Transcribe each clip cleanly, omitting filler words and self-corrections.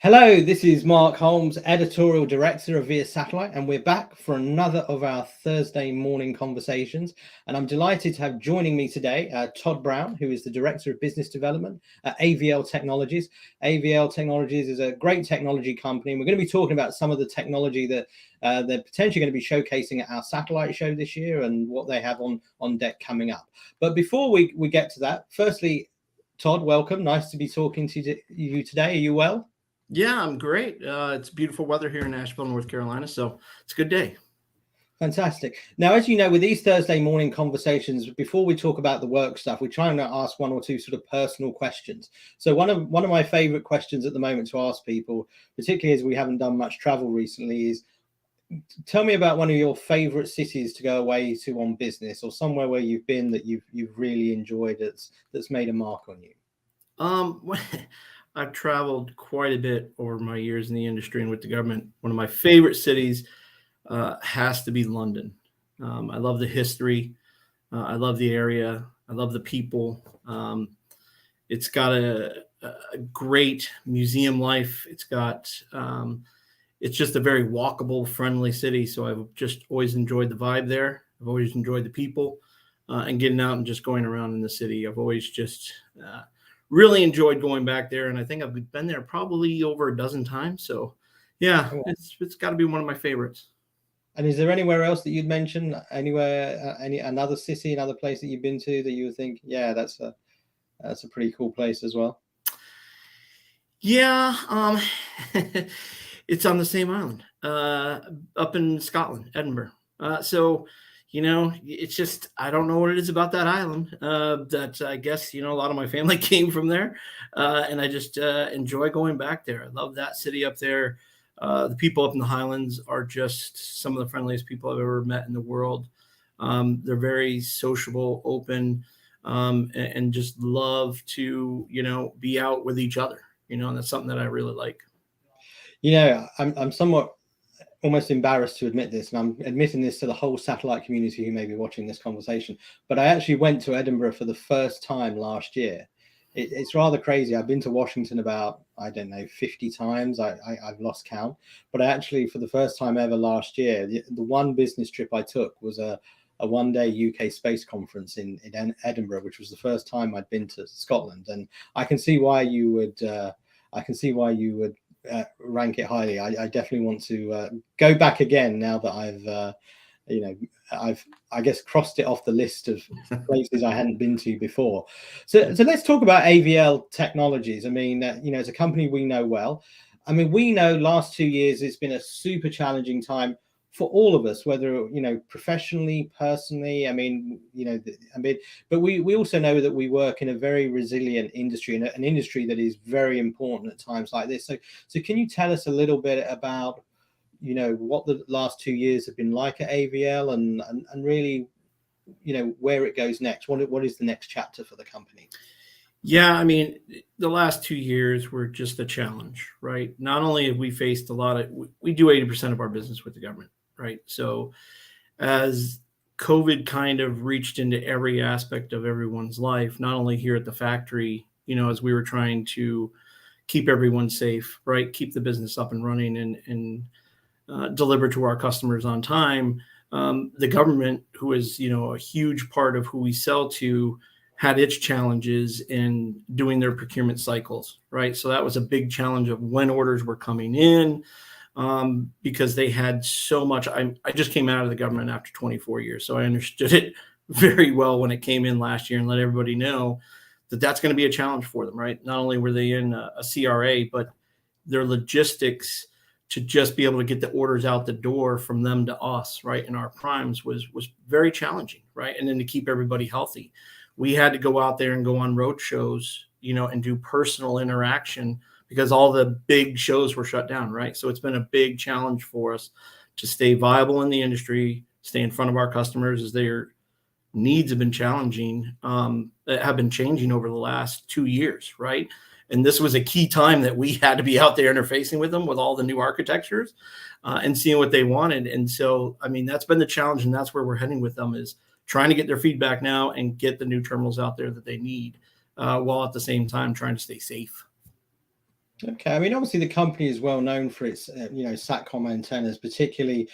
Hello, this is Mark Holmes, Editorial Director of Via Satellite, and we're back for another of our Thursday morning conversations. And I'm delighted to have joining me today Todd Brown, who is the Director of Business Development at AvL Technologies. AvL Technologies is a great technology company, and we're going to be talking about some of the technology that they're potentially going to be showcasing at our satellite show this year and what they have on deck coming up. But before we get to that, firstly, Todd, welcome. Nice to be talking to you today. Are you well? Yeah, I'm great. It's beautiful weather here in Asheville, North Carolina, so it's a good day. Fantastic. Now, as you know, with these Thursday morning conversations, before we talk about the work stuff, we're trying to ask one or two sort of personal questions. So one of my favorite questions at the moment to ask people, particularly as we haven't done much travel recently, is tell me about one of your favorite cities to go away to on business, or somewhere where you've been that you've really enjoyed that's made a mark on you. I've traveled quite a bit over my years in the industry and with the government. One of my favorite cities has to be London. I love the history. I love the area. I love the people. It's got a great museum life. It's just a very walkable, friendly city. So I've just always enjoyed the vibe there. I've always enjoyed the people and getting out and just going around in the city. I've always just really enjoyed going back there, and I think I've been there probably over a dozen times. So, yeah, it's got to be one of my favorites. And is there anywhere else that you'd mention? Anywhere, another city, another place that you've been to that you would think, yeah, that's a pretty cool place as well? Yeah, it's on the same island, up in Scotland, Edinburgh. So it's just, I don't know what it is about that island that I guess, a lot of my family came from there. And I just enjoy going back there. I love that city up there. The people up in the Highlands are just some of the friendliest people I've ever met in the world. They're very sociable, open, and just love to, be out with each other, and that's something that I really like. I'm somewhat almost embarrassed to admit this, and I'm admitting this to the whole satellite community who may be watching this conversation, but I actually went to Edinburgh for the first time last year. It's rather crazy. I've been to Washington about, I don't know, 50 times. I've lost count. But I actually, for the first time ever last year, the one business trip I took was a one-day UK space conference in Edinburgh, which was the first time I'd been to Scotland. And I can see why you would rank it highly. I definitely want to go back again now that I've I guess crossed it off the list of places I hadn't been to before. So let's talk about AvL Technologies. I mean, it's a company we know well. I mean, we know last 2 years it's been a super challenging time for all of us, whether professionally, personally. But we also know that we work in a very resilient industry, and an industry that is very important at times like this. So can you tell us a little bit about what the last 2 years have been like at AvL, and really where it goes next? What is the next chapter for the company? Yeah, I mean, the last 2 years were just a challenge, right? Not only have we faced we do 80% of our business with the government, right? So as COVID kind of reached into every aspect of everyone's life, not only here at the factory, as we were trying to keep everyone safe, right? Keep the business up and running and deliver to our customers on time. The government, who is, a huge part of who we sell to, had its challenges in doing their procurement cycles, right? So that was a big challenge of when orders were coming in, because they had so much. I just came out of the government after 24 years, so I understood it very well when it came in last year, and let everybody know that that's going to be a challenge for them, right? Not only were they in a CRA, but their logistics to just be able to get the orders out the door from them to us, right, in our primes was very challenging, right? And then to keep everybody healthy, we had to go out there and go on road shows, and do personal interaction because all the big shows were shut down, right? So it's been a big challenge for us to stay viable in the industry, stay in front of our customers as their needs have been challenging, have been changing over the last 2 years, right? And this was a key time that we had to be out there interfacing with them with all the new architectures and seeing what they wanted. And so, I mean, that's been the challenge, and that's where we're heading with them, is trying to get their feedback now and get the new terminals out there that they need, while at the same time trying to stay safe. Okay, I mean, obviously the company is well known for its, SATCOM antennas, particularly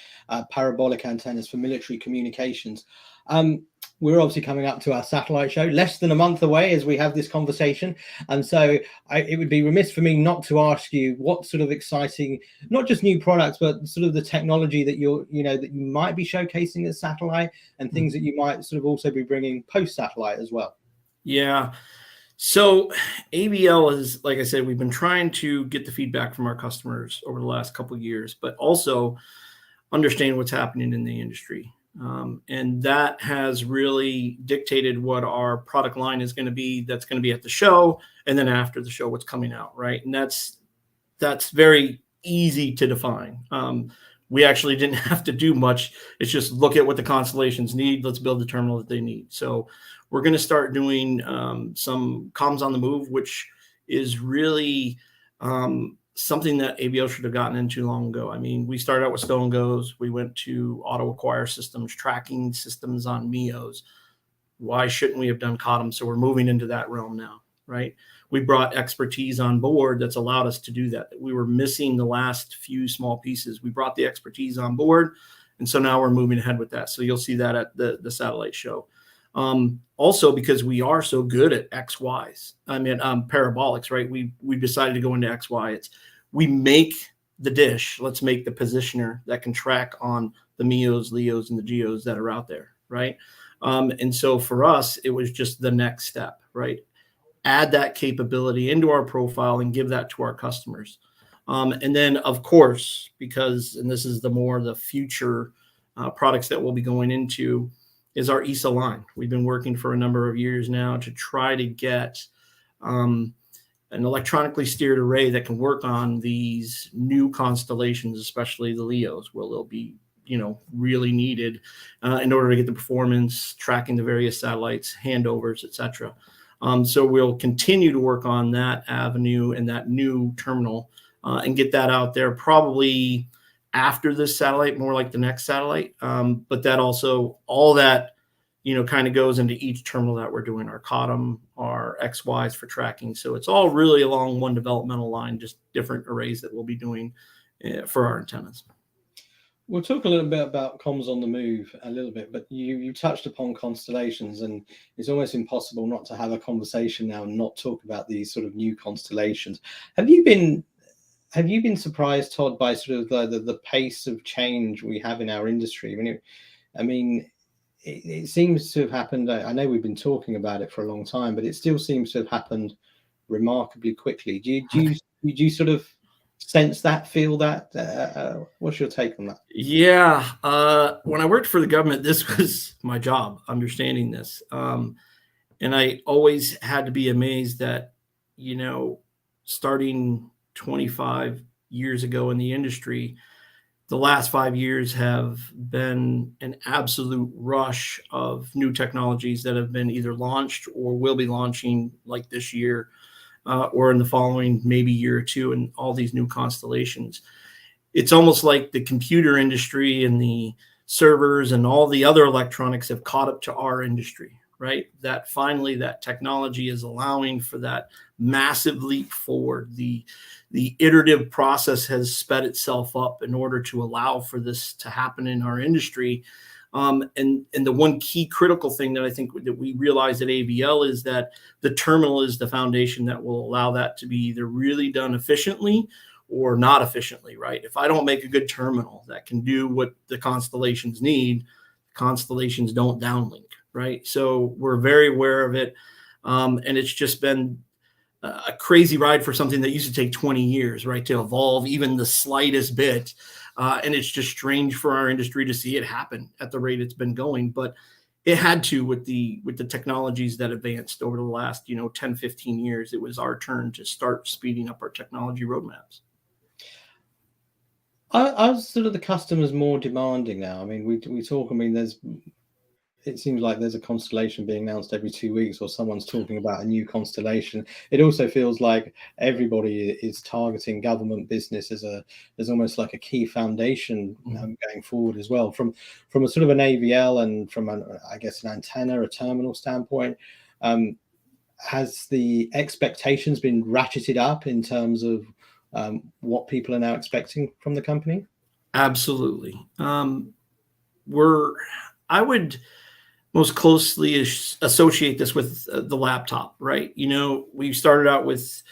parabolic antennas for military communications. Um, we're obviously coming up to our satellite show, less than a month away as we have this conversation, and so it would be remiss for me not to ask you what sort of exciting, not just new products, but sort of the technology that that you might be showcasing at satellite, and things that you might sort of also be bringing post satellite as well. Yeah. So AvL is, like I said, we've been trying to get the feedback from our customers over the last couple of years, but also understand what's happening in the industry. And that has really dictated what our product line is going to be. That's going to be at the show, and then after the show, what's coming out, right? And that's very easy to define. We actually didn't have to do much. It's just look at what the constellations need. Let's build the terminal that they need. So we're going to start doing some comms on the move, which is really something that AvL should have gotten into long ago. I mean, we started out with Stone Goes. We went to auto acquire systems, tracking systems on MEOs. Why shouldn't we have done COTM? So we're moving into that realm now, right? We brought expertise on board that's allowed us to do that. We were missing the last few small pieces. We brought the expertise on board, and so now we're moving ahead with that. So you'll see that at the satellite show. Also, because we are so good at XYs, I mean, parabolics, right? We decided to go into XY. We make the dish. Let's make the positioner that can track on the MEOs, LEOs, and the GEOs that are out there, right? And so for us, it was just the next step, right? Add that capability into our profile and give that to our customers. And then, of course, and this is the future products that we'll be going into, is our ESA line. We've been working for a number of years now to try to get an electronically steered array that can work on these new constellations, especially the LEOs, where they'll be really needed in order to get the performance, tracking the various satellites, handovers, etc. So we'll continue to work on that avenue and that new terminal and get that out there probably after this satellite, more like the next satellite. But that also, all that, kind of goes into each terminal that we're doing, our COTM, our XYs for tracking. So it's all really along one developmental line, just different arrays that we'll be doing for our antennas. We'll talk a little bit about comms on the move a little bit, but you touched upon constellations, and it's almost impossible not to have a conversation now and not talk about these sort of new constellations. Have you been surprised, Todd, by sort of the pace of change we have in our industry? It seems to have happened. I know we've been talking about it for a long time, but it still seems to have happened remarkably quickly. Do you sort of sense that, feel that? What's your take on that? Yeah. When I worked for the government, this was my job, understanding this. And I always had to be amazed that, starting 25 years ago in the industry, the last 5 years have been an absolute rush of new technologies that have been either launched or will be launching like this year or in the following maybe year or two, and all these new constellations. It's almost like the computer industry and the servers and all the other electronics have caught up to our industry, right? That finally that technology is allowing for that massive leap forward. The iterative process has sped itself up in order to allow for this to happen in our industry. And the one key critical thing that I think that we realize at AvL is that the terminal is the foundation that will allow that to be either really done efficiently or not efficiently, right? If I don't make a good terminal that can do what the constellations need, constellations don't downlink, right? So we're very aware of it. And it's just been a crazy ride for something that used to take 20 years, right, to evolve even the slightest bit. And it's just strange for our industry to see it happen at the rate it's been going. But it had to with the technologies that advanced over the last 10, 15 years. It was our turn to start speeding up our technology roadmaps. Are sort of the customers more demanding now? I mean, we talk. I mean, it seems like there's a constellation being announced every 2 weeks, or someone's talking about a new constellation. It also feels like everybody is targeting government business as almost like a key foundation going forward as well. From a sort of an AvL and from an antenna, a terminal standpoint, has the expectations been ratcheted up in terms of what people are now expecting from the company? Absolutely. I would most closely associate this with the laptop, right? You know, we started out with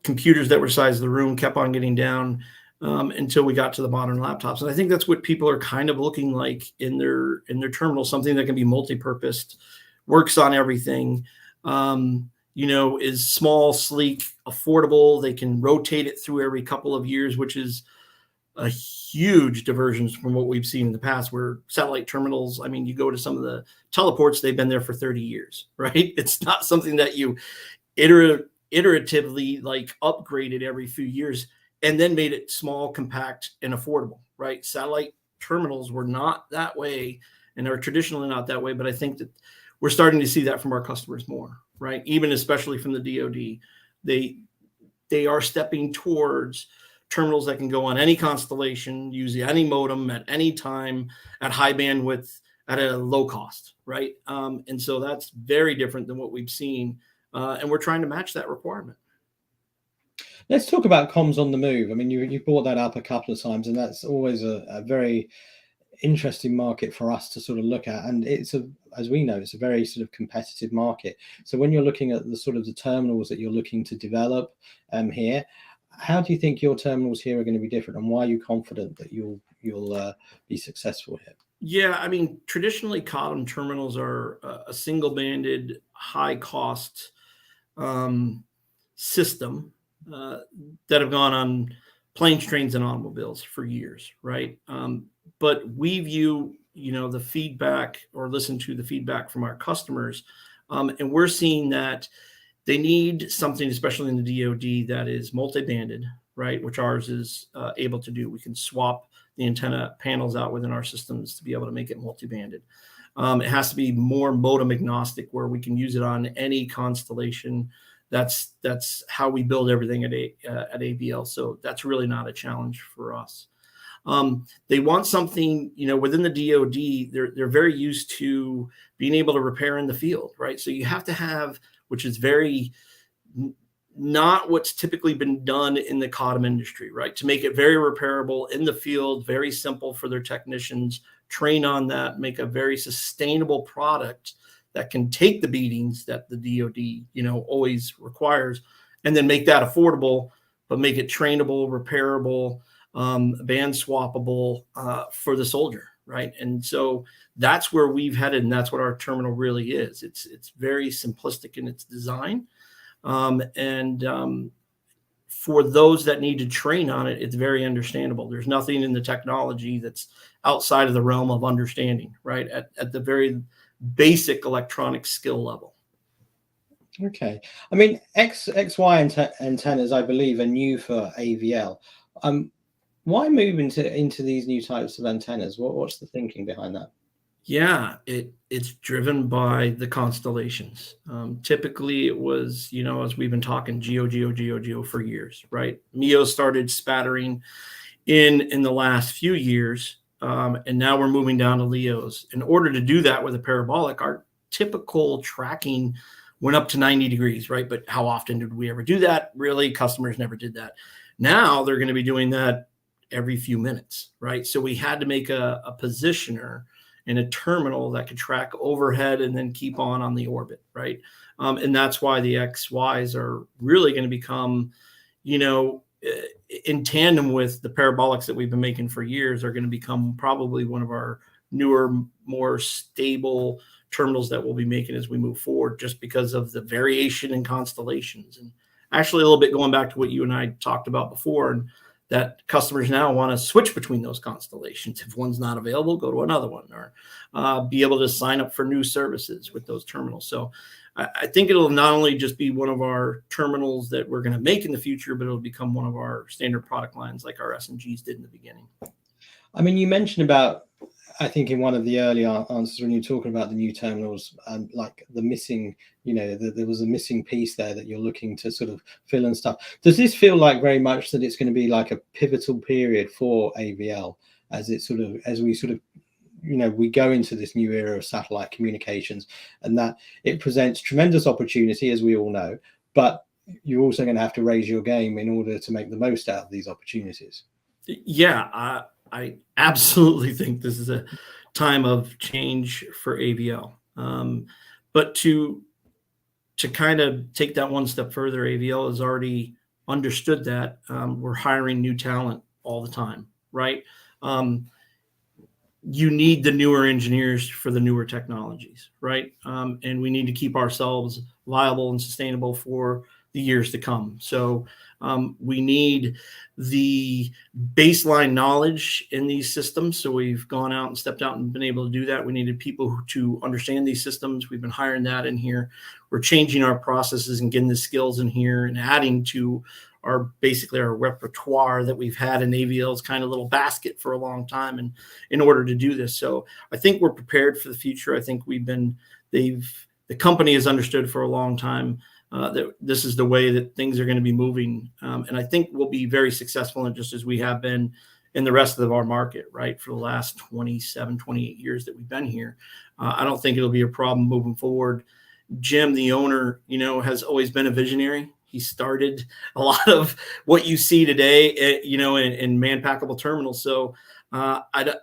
computers that were the size of the room, kept on getting down until we got to the modern laptops. And I think that's what people are kind of looking like in their terminal, something that can be multi-purposed, works on everything, you know, is small, sleek, affordable. They can rotate it through every couple of years, which is a huge diversion from what we've seen in the past, where satellite terminals, I mean, you go to some of the teleports, they've been there for 30 years, right? It's not something that you iteratively like upgraded every few years and then made it small, compact, and affordable, right? Satellite terminals were not that way and are traditionally not that way, but I think that we're starting to see that from our customers more, right? Even especially from the DoD, they are stepping towards terminals that can go on any constellation, use any modem at any time, at high bandwidth, at a low cost, right? And so that's very different than what we've seen, and we're trying to match that requirement. Let's talk about comms on the move. I mean, you brought that up a couple of times, and that's always a very interesting market for us to sort of look at. And as we know, it's a very sort of competitive market. So when you're looking at the sort of the terminals that you're looking to develop here, how do you think your terminals here are going to be different, and why are you confident that you'll be successful here? Yeah, I mean, traditionally, COTM terminals are a single-banded, high-cost system that have gone on planes, trains, and automobiles for years, right? But we view, you know, the feedback, or listen to the feedback from our customers, and we're seeing that they need something, especially in the DoD, that is multi-banded, right? Which ours is able to do. We can swap the antenna panels out within our systems to be able to make it multi-banded. It has to be more modem agnostic, where we can use it on any constellation. That's how we build everything at AvL. So that's really not a challenge for us. They want something, you know, within the DoD, they're very used to being able to repair in the field, right? So you have to have, which is very not what's typically been done in the COTM industry, right? To make it very repairable in the field, very simple for their technicians, train on that, make a very sustainable product that can take the beatings that the DoD, you know, always requires, and then make that affordable, but make it trainable, repairable, band swappable for the soldier, right? And so that's where we've headed, and that's what our terminal really is. It's very simplistic in its design, and for those that need to train on it, it's very understandable. There's nothing in the technology that's outside of the realm of understanding, right? At the very basic electronic skill level. Okay. I mean, XY antennas, I believe, are new for AvL. Why move into these new types of antennas? What's the thinking behind that? Yeah, it's driven by the constellations. Typically, it was, you know, as we've been talking, geo for years, right? MEO started spattering in the last few years, and now we're moving down to LEOs. In order to do that with a parabolic, our typical tracking went up to 90 degrees, right? But how often did we ever do that? Really, customers never did that. Now they're going to be doing that every few minutes, right? So we had to make a positioner in a terminal that could track overhead and then keep on the orbit, right? And that's why the XYs are really going to become, you know, in tandem with the parabolics that we've been making for years, are going to become probably one of our newer, more stable terminals that we'll be making as we move forward, just because of the variation in constellations. And actually, a little bit going back to what you and I talked about before, and that customers now want to switch between those constellations. If one's not available, go to another one, or be able to sign up for new services with those terminals. So I think it'll not only just be one of our terminals that we're going to make in the future, but it'll become one of our standard product lines, like our SNGs did in the beginning. I mean, you mentioned about, I think in one of the earlier answers when you're talking about the new terminals, like the missing, you know, there was a missing piece there that you're looking to sort of fill and stuff. Does this feel like very much that it's going to be like a pivotal period for AvL as we sort of, you know, we go into this new era of satellite communications, and that it presents tremendous opportunity, as we all know, but you're also going to have to raise your game in order to make the most out of these opportunities. Yeah, I absolutely think this is a time of change for AvL. But to kind of take that one step further, AvL has already understood that we're hiring new talent all the time, right? You need the newer engineers for the newer technologies, right? And we need to keep ourselves viable and sustainable for the years to come. So we need the baseline knowledge in these systems. So we've gone out and stepped out and been able to do that. We needed people to understand these systems. We've been hiring that in here. We're changing our processes and getting the skills in here and adding to basically our repertoire that we've had in AvL's kind of little basket for a long time, and in order to do this. So I think we're prepared for the future. I think the company has understood for a long time that this is the way that things are going to be moving. And I think we'll be very successful in, just as we have been in the rest of our market, right? For the last 27, 28 years that we've been here. I don't think it'll be a problem moving forward. Jim, the owner, has always been a visionary. He started a lot of what you see today, in man-packable terminals. So I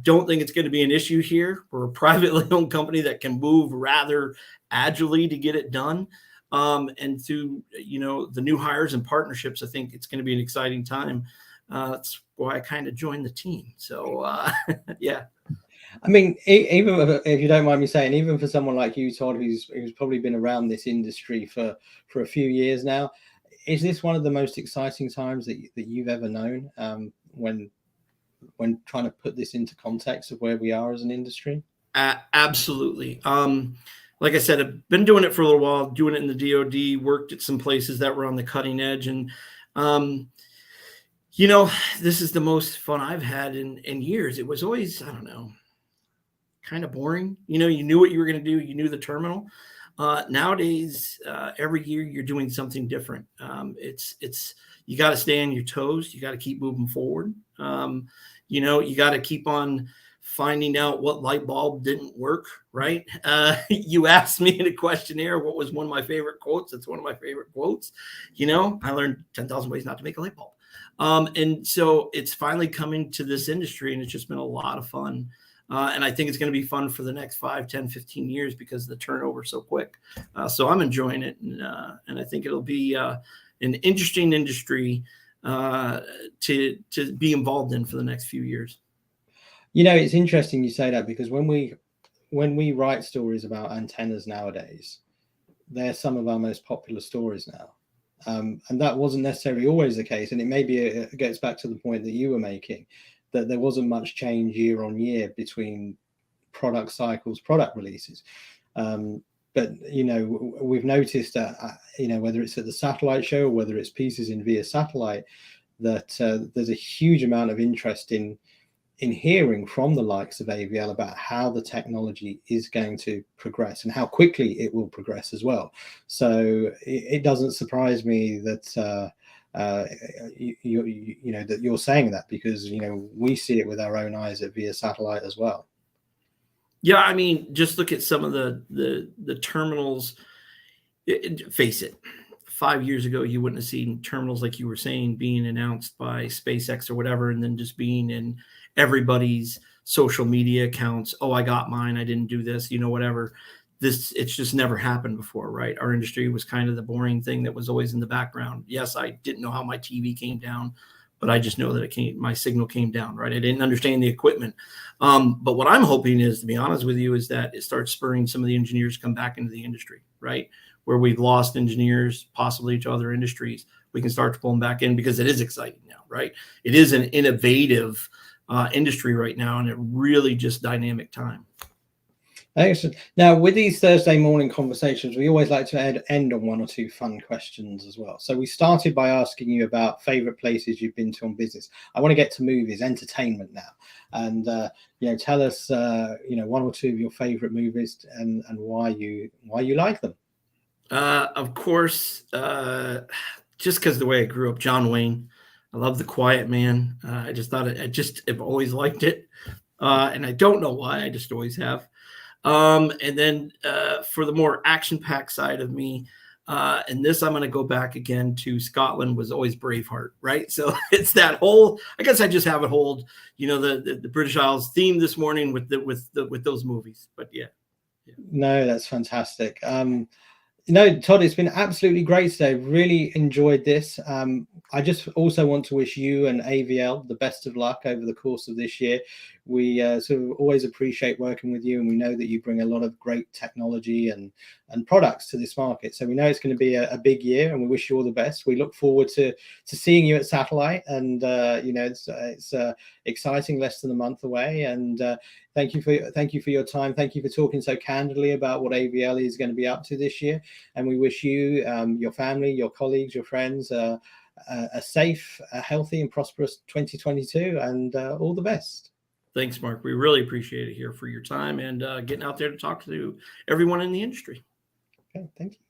don't think it's going to be an issue here. We're a privately owned company that can move rather agilely to get it done. And through, the new hires and partnerships, I think it's going to be an exciting time. That's why I kind of joined the team. So, yeah. I mean, even if you don't mind me saying, even for someone like you, Todd, who's probably been around this industry for a few years now, is this one of the most exciting times that you've ever known, when trying to put this into context of where we are as an industry? Absolutely. Like I said, I've been doing it for a little while, doing it in the DoD, worked at some places that were on the cutting edge. And, this is the most fun I've had in years. It was always, I don't know, kind of boring. You knew what you were going to do. You knew the terminal. Nowadays, every year you're doing something different. You got to stay on your toes. You got to keep moving forward. You got to keep on finding out what light bulb didn't work, right? You asked me in a questionnaire what was one of my favorite quotes. It's one of my favorite quotes. I learned 10,000 ways not to make a light bulb. And so it's finally coming to this industry, and it's just been a lot of fun. And I think it's going to be fun for the next 5, 10, 15 years because the turnover is so quick. So I'm enjoying it. And I think it'll be an interesting industry to be involved in for the next few years. It's interesting you say that, because when we write stories about antennas nowadays, they're some of our most popular stories now. And that wasn't necessarily always the case. And it gets back to the point that you were making, that there wasn't much change year on year between product cycles, product releases. But, we've noticed that, whether it's at the satellite show or whether it's pieces in via satellite, that there's a huge amount of interest in hearing from the likes of AvL about how the technology is going to progress and how quickly it will progress as well. So it doesn't surprise me that that you're saying that, because we see it with our own eyes at via satellite as well. Yeah, I mean, just look at some of the terminals. Face it, 5 years ago you wouldn't have seen terminals like you were saying being announced by SpaceX or whatever, and then just being in everybody's social media accounts. Oh, I got mine, I didn't do this, whatever. It's just never happened before, right? Our industry was kind of the boring thing that was always in the background. Yes, I didn't know how my TV came down, but I just know that my signal came down, right? I didn't understand the equipment. But what I'm hoping is, to be honest with you, is that it starts spurring some of the engineers to come back into the industry, right? Where we've lost engineers possibly to other industries, we can start to pull them back in, because it is exciting now, right? It is an innovative industry right now, and a really just dynamic time. Excellent. Now, with these Thursday morning conversations, we always like to end on one or two fun questions as well. So we started by asking you about favorite places you've been to on business. I want to get to movies, entertainment now, and tell us one or two of your favorite movies and why you like them. Of course, just because the way I grew up, John Wayne. I love The Quiet Man. I just thought I've always liked it, and I don't know why. I just always have. And then for the more action-packed side of me, And this, I'm going to go back again to Scotland was always Braveheart, right? So it's that whole, I guess I just have it hold, the British Isles theme this morning with those movies. But yeah. No, that's fantastic. Todd, it's been absolutely great today. Really enjoyed this. I just also want to wish you and AvL the best of luck over the course of this year. We sort of always appreciate working with you, and we know that you bring a lot of great technology and products to this market. So we know it's going to be a big year, and we wish you all the best. We look forward to seeing you at Satellite, and it's exciting, less than a month away. And thank you for your time. Thank you for talking so candidly about what AvL is going to be up to this year. And we wish you, your family, your colleagues, your friends, a safe, healthy, and prosperous 2022, and all the best. Thanks, Mark. We really appreciate it here for your time and getting out there to talk to everyone in the industry. Okay, thank you.